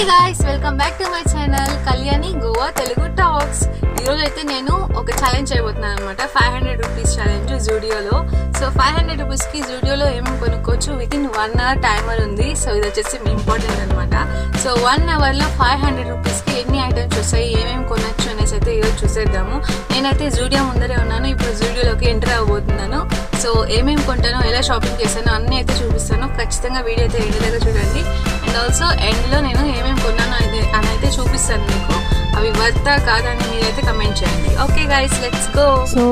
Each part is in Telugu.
guys, welcome back to my channel Kalyani Goa Telugu Talks. ఈరోజు అయితే నేను ఒక ఛాలెంజ్ చేయబోతున్నాను అనమాట. 500 రూపీస్ ఛాలెంజ్ జూడియోలో. సో 500 రూపీస్కి జూడియోలో ఏమేమి కొనుక్కోవచ్చు విత్ ఇన్ 1 hour టైమర్ ఉంది. సో ఇది వచ్చేసి ఇంపార్టెంట్ అనమాట. సో 1 hourలో 500 రూపీస్కి ఎన్ని ఐటమ్స్ వస్తాయి, ఏమేమి కొనొచ్చు అనేసి అయితే ఈరోజు చూసేద్దాము. నేనైతే జూడియో ముందరే ఉన్నాను, ఇప్పుడు జూడియోలోకి ఎంటర్ అవ్వబోతున్నాను. సో ఏమేమి కొంటానో, ఎలా షాపింగ్ చేశానో అన్నీ అయితే చూపిస్తాను. ఖచ్చితంగా వీడియో అయితే ఎండ్ దగ్గర చూడండి. అండ్ ఆల్సో ఎండ్లో నేను ఏమేమి కొన్నానో అని అయితే చూపిస్తాను మీకు. అవి వర్తా కాదని మీరైతే కమెంట్ చేయండి. Okay guys, let's go. So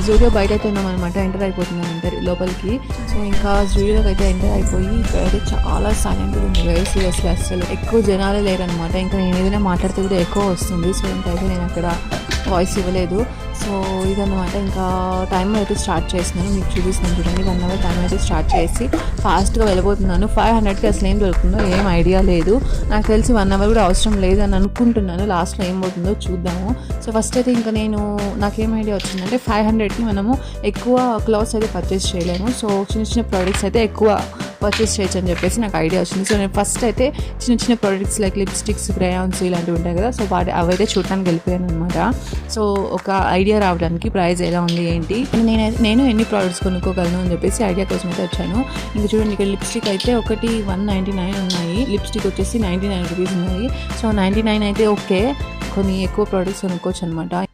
Zudio బయట అయితే ఉన్నాం అనమాట. ఎంటర్ అయిపోతున్నాం లోపలికి. సో ఇంకా జూడియోకి అయితే ఎంటర్ అయిపోయి ఇక్కడైతే చాలా సైలెంట్గా ఉంది గైస్. అసలు ఎక్కువ జనాలే లేరనమాట. ఇంకా నేను ఏదైనా మాట్లాడితే కూడా ఎక్కువ వస్తుంది. సో ఇంకైతే నేను అక్కడ వాయిస్ ఇవ్వలేదు. సో ఇదన్నమాట. ఇంకా టైం అయితే స్టార్ట్ చేస్తున్నాను, మీకు చూపిస్తున్నాను చూడండి. 1 hour టైం అయితే స్టార్ట్ చేసి ఫాస్ట్గా వెళ్ళిపోతున్నాను. 500కి అసలు ఏం దొరుకుతుందో ఏం ఐడియా లేదు. నాకు తెలిసి 1 hour కూడా అవసరం లేదు అని అనుకుంటున్నాను. లాస్ట్లో ఏం పోతుందో చూద్దాము. సో ఫస్ట్ అయితే ఇంకా నాకేం ఐడియా వచ్చిందంటే 500కి మనము ఎక్కువ క్లాత్స్ అయితే పర్చేస్ చేయలేము. సో చిన్న చిన్న ప్రోడక్ట్స్ అయితే ఎక్కువ పర్చేస్ చేయొచ్చు అని చెప్పేసి నాకు ఐడియా వచ్చింది. సో నేను ఫస్ట్ అయితే చిన్న చిన్న ప్రోడక్ట్స్ లైక్ లిప్స్టిక్స్, క్రయాన్స్ ఇలాంటివి ఉంటాయి కదా. సో అవైతే చూడటానికి వెళ్ళిపోయాను అనమాట. సో ఒక ఐడియా రావడానికి ప్రైస్ ఎలా ఉంది ఏంటి, నేను ఎన్ని ప్రోడక్ట్స్ కొనుక్కోగలను అని చెప్పేసి ఐడియా కోసం అయితే వచ్చాను. ఇంకా చూడండి, ఇక్కడ లిప్స్టిక్ అయితే ఒకటి 199 ఉన్నాయి. లిప్స్టిక్ వచ్చేసి 99 రూపీస్ ఉన్నాయి. సో 99 అయితే ఓకే, కొన్ని ఎక్కువ ప్రోడక్ట్స్ కొనుక్కోవచ్చు అనమాట.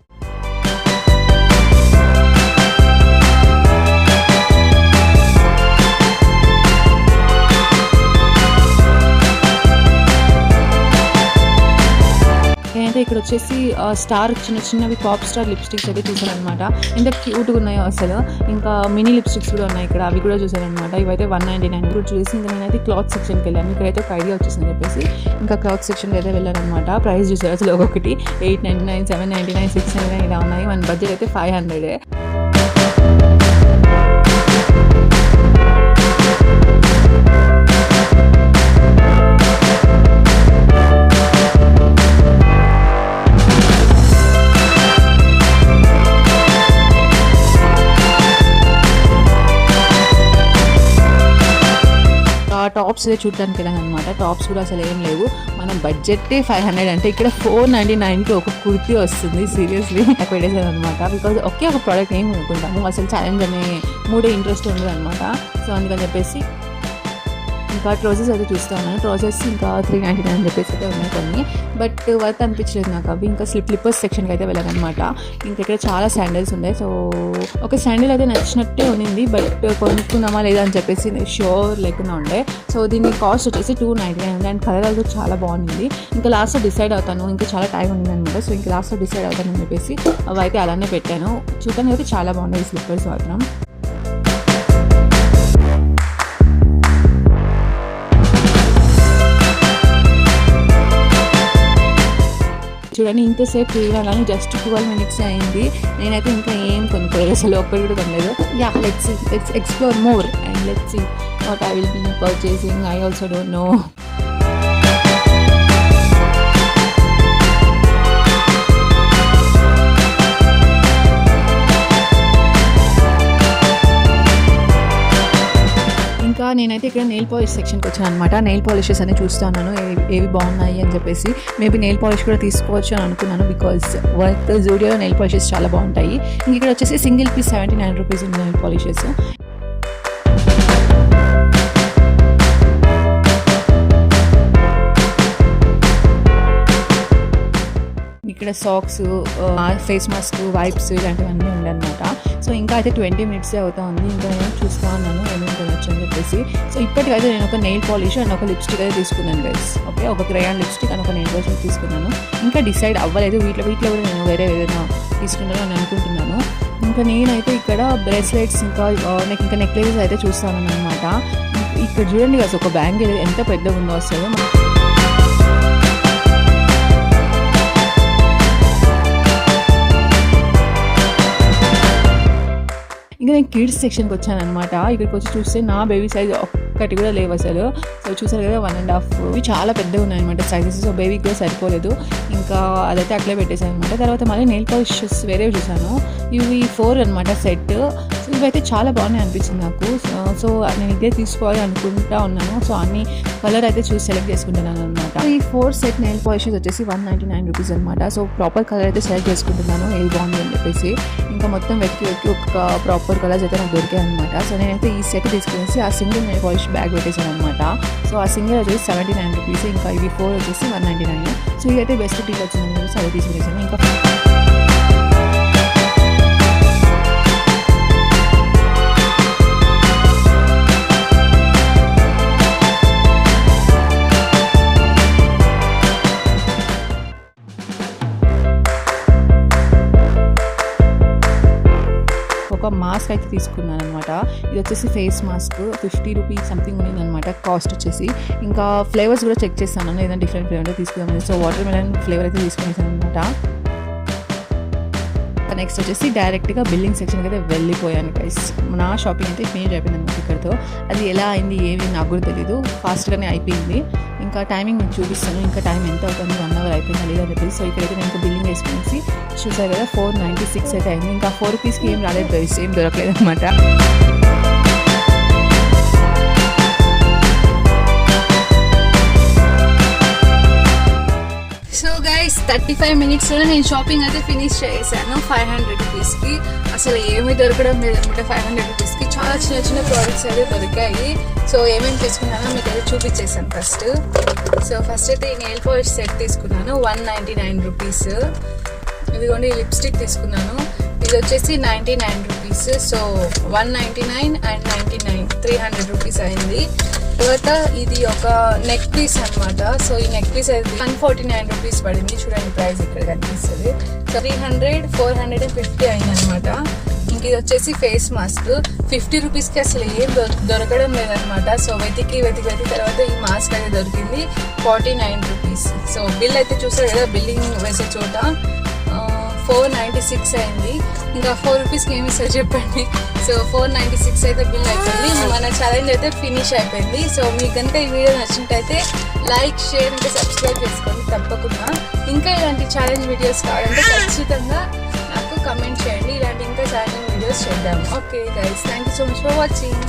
నేనైతే ఇక్కడ వచ్చేసి స్టార్ చిన్న చిన్నవి పాప్ స్టార్ లిప్స్టిక్స్ అయితే చూసాను అనమాట. ఎంత క్యూట్గా ఉన్నాయో అసలు. ఇంకా మినీ లిప్స్టిక్స్ కూడా ఉన్నాయి ఇక్కడ, అవి కూడా చూసాను అనమాట. ఇవైతే 199 కూడా చూసి ఇంకా నేనైతే క్లాత్ సెక్షన్కి వెళ్ళాను. ఇక్కడైతే ఒక ఐడియా వచ్చేసిందని చెప్పేసి ఇంకా క్లాత్ సెక్షన్కి అయితే వెళ్ళాను అనమాట. ప్రైస్ చూసారు అసలు ఒక్కొక్కటి 899, 799, 699 ఇలా ఉన్నాయి. మన బడ్జెట్ అయితే 500. టాప్స్ అయితే చూడడానికి వెళ్ళాను అనమాట. టాప్స్ కూడా అసలు ఏం లేవు. మన బడ్జెట్టే 500 అంటే ఇక్కడ 499కి ఒక కుర్తీ వస్తుంది. సీరియస్లీ నాకు పెట్టేసాను అనమాట. బికాజ్ ఒకే ఒక ప్రోడక్ట్ ఏం కొనుక్కుంటాము, అసలు ఛాలెంజ్ అనే మూడే ఇంట్రెస్ట్ ఉండదు అనమాట. సో అందుకని చెప్పేసి ఇంకా ట్రౌజర్స్ అయితే చూస్తాను. ట్రౌజర్స్ ఇంకా 399 అని చెప్పేసి అయితే ఉన్నాయి కొన్ని, బట్ వర్త్ అనిపించలేదు నాకు అవి. ఇంకా స్లిప్పర్స్ సెక్షన్కి అయితే వెళ్ళాను అనమాట. ఇంకా ఇక్కడ చాలా శాండిల్స్ ఉన్నాయి. సో ఒక శాండిల్ అయితే నచ్చినట్టే ఉంది, బట్ కొనుక్కున్నామా లేదా అని చెప్పేసి షూర్ లేకుండా ఉండే. సో దీని కాస్ట్ వచ్చేసి 299 ఉంది. అండ్ కలర్ అయితే చాలా బాగుంది. ఇంకా లాస్ట్లో డిసైడ్ అవుతాను, ఇంకా చాలా టైం ఉంది అనమాట. సో ఇంకా లాస్ట్లో డిసైడ్ అవుతాను అని చెప్పేసి అవి అయితే అలానే పెట్టాను. చూడడానికి అయితే చాలా బాగున్నాయి స్లిప్పర్స్ మాత్రం. చూడండి, ఇంతసేపు తిరగాలని జస్ట్ 12 minutes అయింది. నేనైతే ఇంకా ఏం కొనుక్కోలేదు, అసలు ఒక్కటి కూడా కొనలేదు. Yeah, let's explore more and let's see what I will be purchasing. I also don't know. ఇంకా నేనైతే ఇక్కడ నెయిల్ పాలిష్ సెక్షన్కి వచ్చాను అనమాట. నెయిల్ పాలిషెస్ అని చూస్తున్నాను ఏవి బాగున్నాయి అని చెప్పేసి. మేబీ నెయిల్ పాలిష్ కూడా తీసుకోవచ్చు అని అనుకున్నాను, బికాజ్ వర్త్ జూడియోలో నెయిల్ పాలిషెస్ చాలా బాగుంటాయి. ఇంక ఇక్కడ వచ్చేసి సింగిల్ పీస్ 79 రూపీస్ ఉంది నెయిల్ పాలిషెస్. ఇక్కడ సాక్స్, ఫేస్ మాస్క్, వైప్స్ ఇలాంటివన్నీ ఉండనమాట. సో ఇంకా అయితే 20 minutes అవుతా ఉంది. ఇంకా నేను చూస్తూ ఉన్నాను ఏమేమి కొనొచ్చు అని చెప్పేసి. సో ఇప్పటికైతే నేను ఒక నెయిల్ పాలిష్ అండ్ ఒక లిప్స్టిక్ అయితే తీసుకున్నాను గైస్. ఓకే, ఒక క్రయాన్ లిప్స్టిక్ అండ్ ఒక నెయిల్ పాలిష్ తీసుకున్నాను. ఇంకా డిసైడ్ అవ్వలేదు, వీటిలో కూడా నేను వేరే ఏదైనా తీసుకున్నాను అని అనుకుంటున్నాను. ఇంకా నేనైతే ఇక్కడ బ్రేస్లెట్స్ ఇంకా నెక్లెసెస్ అయితే చూస్తాను అనమాట. ఇక్కడ చూడండి అసలు ఒక బ్యాంగిల్ ఎంత పెద్దగా ఉందో అసలు. ఇంకా నేను కిడ్స్ సెక్షన్కి వచ్చాను అనమాట. ఇక్కడికి వచ్చి చూస్తే నా బేబీ సైజ్ ఒక్కటి కూడా లేవు అసలు. సో చూసారు కదా 1.5 ఇవి చాలా పెద్దగా ఉన్నాయి అనమాట సైజెస్. సో బేబీకి కూడా సరిపోలేదు, ఇంకా అదైతే అట్లే పెట్టేశాను అనమాట. తర్వాత మళ్ళీ నెయిల్ పాలిషెస్ వేరేవి చూసాను. ఇవి 4 అనమాట సెట్. ఇవైతే చాలా బాగున్నాయి అనిపించింది నాకు. సో నేను ఇదే తీసుకోవాలి అనుకుంటా ఉన్నాను. సో అన్ని కలర్ అయితే చూసి సెలెక్ట్ చేసుకుంటున్నాను అనమాట. ఈ 4 సెట్ నెయిల్ పాలిషెస్ వచ్చేసి 199 రూపీస్ అనమాట. సో ప్రాపర్ కలర్ అయితే సెలెక్ట్ చేసుకుంటున్నాను ఏది బాగుంది అని చెప్పేసి. ఇంకా మొత్తం వెతికి ఒక ప్రాపర్ కలర్స్ అయితే నాకు దొరికాయి అనమాట. సో నేనైతే ఈ సెట్ తీసుకునేసి ఆ సింగిల్ నెయిల్ పాలిష్ బ్యాగ్ పెట్టేసాను అనమాట. సో ఆ సింగిల్ వచ్చేసి 79 రూపీస్, ఇంకా ఇవి 4 వచ్చేసి 199. సో ఇదైతే బెస్ట్ డీల్ వచ్చిందని చెప్పేసి అవి తీసుకునేసాను. ఇంకా ఒక మాస్క్ అయితే తీసుకున్నాను అనమాట. ఇది వచ్చేసి ఫేస్ మాస్క్ 50 రూపీస్ సంథింగ్ ఉంది అనమాట కాస్ట్ వచ్చేసి. ఇంకా ఫ్లేవర్స్ కూడా చెక్ చేస్తాను ఏదైనా డిఫరెంట్ ఫ్లేవర్ తీసుకుందామని. సో వాటర్ మెలన్ ఫ్లేవర్ అయితే తీసుకునేసాను అనమాట. నెక్స్ట్ వచ్చేసి డైరెక్ట్గా బిల్లింగ్ సెక్షన్కి అయితే వెళ్ళిపోయాను గైస్. నా షాపింగ్ అయితే ఫినిష్ అయిపోయింది అనమాట ఇక్కడితో. అది ఎలా అయింది ఏమి నాకు కూడా తెలీదు, ఫాస్ట్గానే అయిపోయింది. ఇంకా టైమింగ్ మీకు చూపిస్తాను, ఇంకా టైం ఎంత అవుతుంది, 1 అవర్ అయిపోయింది లేదా అని చెప్పేసి. సో ఇక్కడైతే నేను ఇంకా బిల్లింగ్ వేసుకునేసి చూసారు కదా 496 అయితే అయింది. ఇంకా 4 రూపీస్కి ఏం రాలేదు గైస్, ఏం దొరకలేదు అనమాట. సో గైస్ 35 మినిట్స్లో నేను షాపింగ్ అయితే ఫినిష్ చేశాను 500 రూపీస్కి. అసలు ఏమీ దొరకడం లేదనమాట 500 రూపీస్కి. చాలా చిన్న చిన్న ప్రోడక్ట్స్ అయితే దొరికాయి. సో ఏమేమి తీసుకున్నానో మీకు అయితే చూపించేసాను ఫస్ట్. సో ఫస్ట్ అయితే ఈ నెయిల్ పాలిష్ సెట్ తీసుకున్నాను 199 రూపీస్. ఇదిగోండి లిప్స్టిక్ తీసుకున్నాను, ఇది వచ్చేసి 99 రూపీస్. సో 199 అండ్ 99 300 రూపీస్ అయింది. తర్వాత ఇది ఒక నెక్ పీస్ అనమాట. సో ఈ నెక్ పీస్ అయితే 149 రూపీస్ పడింది. చూడండి ప్రైస్ ఇక్కడ కనిపిస్తుంది. 300 450 అయింది అనమాట. ఇంక ఇది వచ్చేసి ఫేస్ మాస్క్ 50 రూపీస్కి అసలు ఏం దొరకడం లేదనమాట. సో వెతికి తర్వాత ఈ మాస్క్ అయితే దొరికింది 49 రూపీస్. సో బిల్ అయితే చూసారు కదా, బిల్లింగ్ వేసే చోట 496 అయింది. ఇంకా 4 రూపీస్కి ఏమి ఇస్తారు చెప్పండి. సో 496 అయితే బిల్ అయిపోయింది. మన ఛాలెంజ్ అయితే ఫినిష్ అయిపోయింది. సో మీకు కనుక ఈ వీడియో నచ్చినట్టయితే లైక్, షేర్ ఇంకా సబ్స్క్రైబ్ చేసుకోండి తప్పకుండా. ఇంకా ఇలాంటి ఛాలెంజ్ వీడియోస్ కావాలంటే ఖచ్చితంగా నాకు కమెంట్ చేయండి. ఇలాంటి ఇంకా ఛాలెంజ్ వీడియోస్ చేద్దాము. Okay guys, thank you so much for watching.